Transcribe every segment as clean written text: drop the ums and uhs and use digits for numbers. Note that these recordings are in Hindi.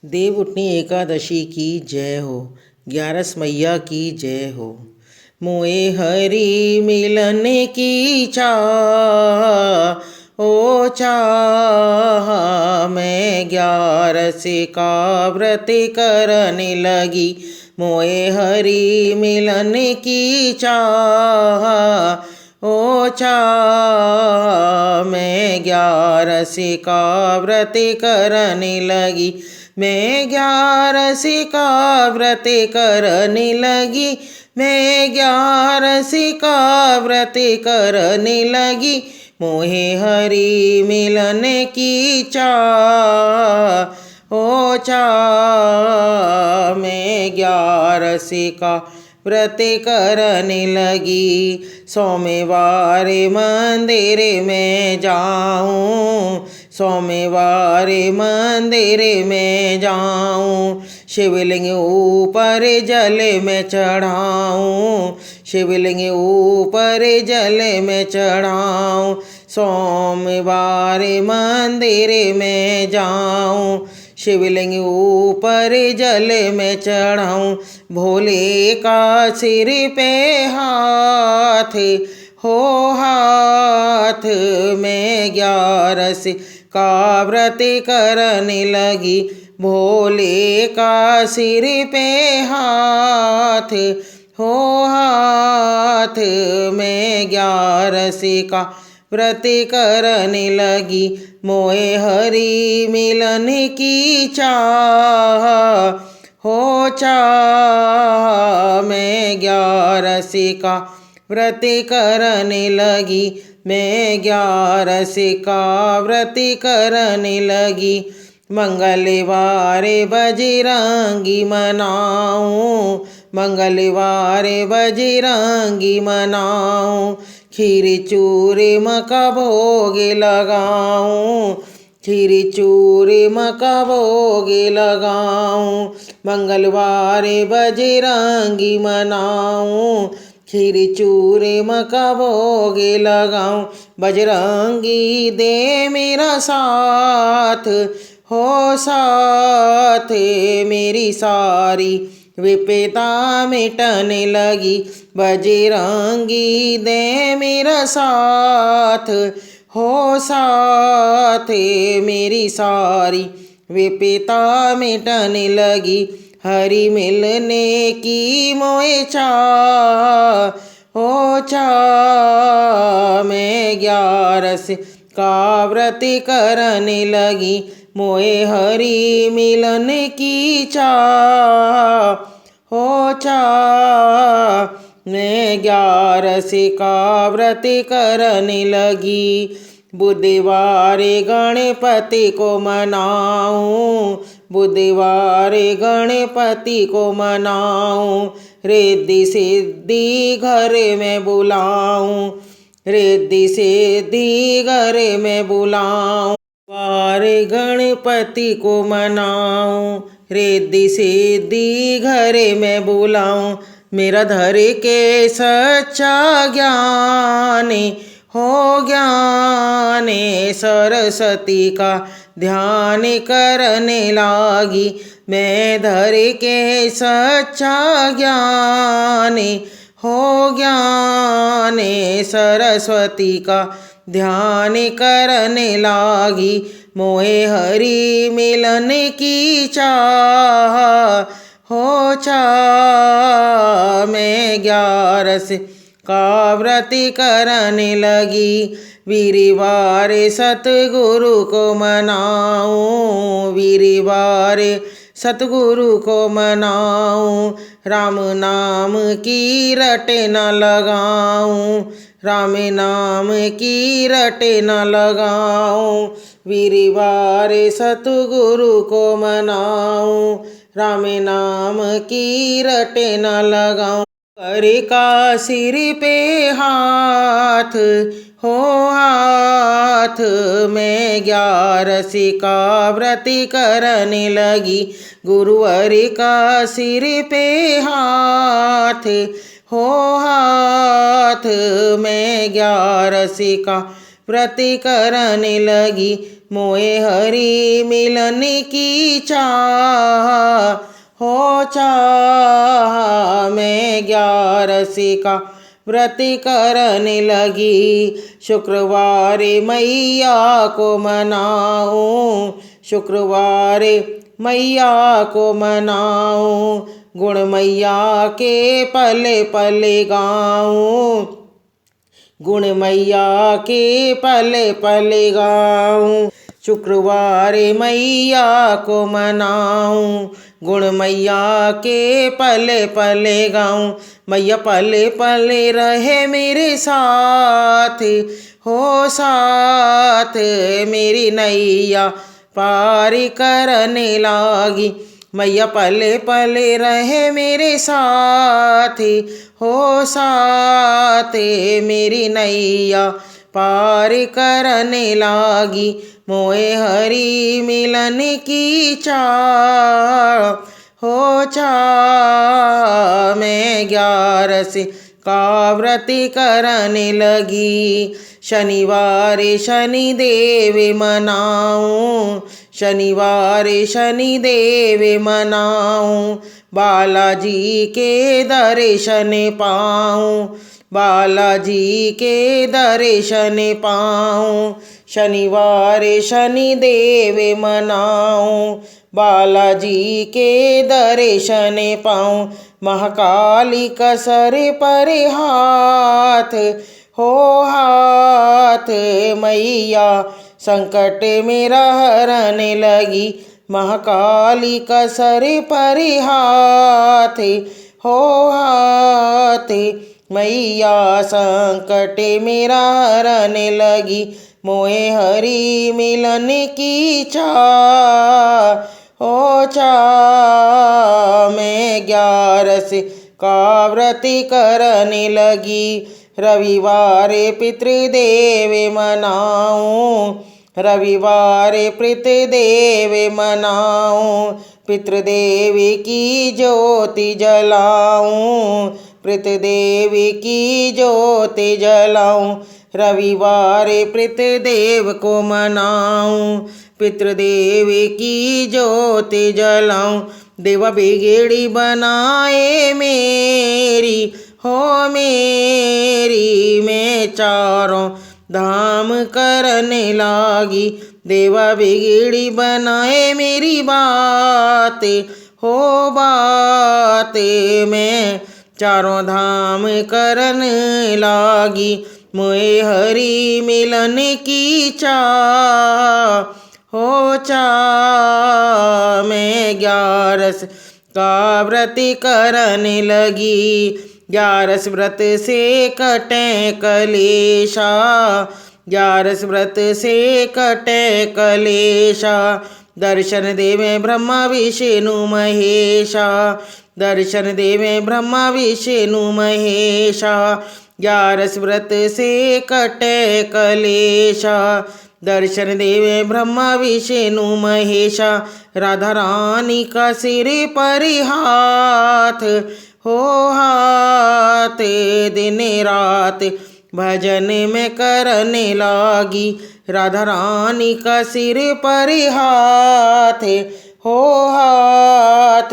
देव उठनी एकादशी की जय हो। 11 मैया की जय हो। मोए हरि मिलन की चाह ओ चाह, मैं 11 का व्रत करने लगी। मोए हरि मिलन की चाह ओ चाह, मैं 11 का व्रत करने लगी। मैं 11 का व्रत करने लगी। मैं 11 का व्रत करने लगी। मोहे हरि मिलन की चाह ओ चाह, मैं 11 का व्रत करने लगी। सोमवार मंदिर में जाऊं, सोमवार मंदिर में जाऊं, शिवलिंग ऊपर जल में चढ़ाऊं, शिवलिंग ऊपर जल में चढ़ाऊं। सोमवार मंदिर में जाऊं, शिवलिंग ऊपर जल में चढ़ाऊं। भोले का सिर पे हाथ हो हाथ, मैं 11 का व्रत करने लगी। भोले का सिर पे हाथ हो हाथ, मैं 11 का व्रत करने लगी। मोए हरि मिलन की चाह हो चाह, मैं 11 का व्रत करने लगी। मैं 11 का व्रत करने लगी। मंगलवार बजरंगी मनाऊं, मंगलवार बजरंगी मनाऊं। खीर चूरम का भोग लगाऊं, खीर चूरम का भोग लगाऊं। मंगलवार बजरंगी मनाऊं, खीर चूरम का भोग लगाऊं। बजरंगी दे मेरा साथ हो साथ, मेरी सारी विपदा मिटने लगी। बजरंगी दे मेरा साथ हो साथ, मेरी सारी विपदा मिटने लगी। हरि मिलने की मोए चाह हो चाह, मैं 11 का व्रत करने लगी। मोए हरि मिलन की चाह हो चाह, मैं 11 का व्रत करने लगी। बुधवार गणपति को मनाऊं, बुधवार गणपति को मनाऊं। रिद्धि सिद्धि घर में बुलाऊं, रिद्धि सिद्धि घर में बुलाऊं। वार गणपति को मनाऊं, रिद्धि सिद्धि घर में बुलाऊं। मेरा धर के सच्चा ज्ञान हो ज्ञान, सरस्वती का ध्यान करने लागी। मैं धर के सच्चा ज्ञान हो ज्ञान, सरस्वती का ध्यान करने लागी। मोहे हरि मिलन की चाह हो चाह, मैं 11 का व्रत करने लगी। वीरवार सतगुरु को मनाऊं, वीरवार सतगुरु को मनाऊं। राम नाम की रट न लगाऊं, राम नाम की रट न लगाऊं। वीरवार सतगुरु को मनाऊं, राम नाम की रट न लगाऊं। कर का सिर पे हाथ हो हाथ, मैं 11 का व्रत करने लगी। गुरुवार का सिर पे हाथ हो हाथ, मैं 11 का व्रत करने लगी। मोए हरि मिलन की चाह हो चाह। मैं 11 का व्रत करने लगी, शुक्रवार मैया को मनाऊं, शुक्रवार मैया को मनाऊं। गुण मैया के पले पले गाऊं, गुण मैया के पले पले गाऊं। शुक्रवार मैया को मनाऊं, गुण मैया के पले पले गाऊं। मैया पले पले रहे मेरे साथ हो साथ, मेरी नैया पार करने लागी। मैया पले पले रहे मेरे साथ हो साथ, मेरी नैया पार करने लागी। मोए हरि मिलन की चाह हो चाह। मैं 11 का व्रत करने लगी, शनिवार शनि देव मनाऊं, शनिवार शनि देव मनाऊं। बालाजी के दर्शन पाऊं, बालाजी के दर्शन पाऊं। शनिवार शनि देव मनाऊं, बालाजी के दर्शन पाऊं। महाकाली का सर पर हाथ हो हाथ, मैया संकट मेरा हरने लगी। महाकाली का सर पर हाथ हो हाथ, मैया संकट मेरा हरने लगी। मोए हरि मिलन की चाह हो चाह। मैं 11 का व्रत करने लगी, रविवार पितृदेव मनाऊं, रविवार पितृदेव मनाऊं। पितृदेव की ज्योति जलाऊं, पितृदेव की ज्योति जलाऊं। रविवार पितृदेव को मनाऊं, पितृदेव की ज्योति जलाऊं। देवा बिगड़ी बनाए मेरी हो मेरी, मैं चारों धाम करने लागी। देवा बिगड़ी बनाए मेरी बात हो बात, मैं चारों धाम करने लागी। मोए हरि मिलन की चाह हो चाह। मैं 11 का व्रत करने लगी, 11 व्रत से कटे कलेशा, 11 व्रत से कटे कलेशा। दर्शन देवे ब्रह्मा विष्णु महेशा, दर्शन देवे ब्रह्मा विष्णु महेशा। 11 व्रत से कटे कलेशा, दर्शन देवे ब्रह्मा विष्णु महेशा। राधा रानी का सिर पर हाथ हो हाथ, दिन रात भजन में करने लागी। राधा रानी का सिर पर हाथ हो हाथ,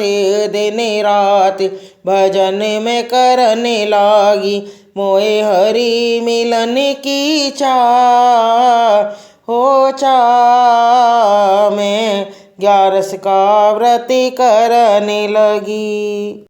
दिन रात भजन में करने लागी। मोए हरि मिलन की चाह हो चाह। मैं 11 का व्रत करने लगी।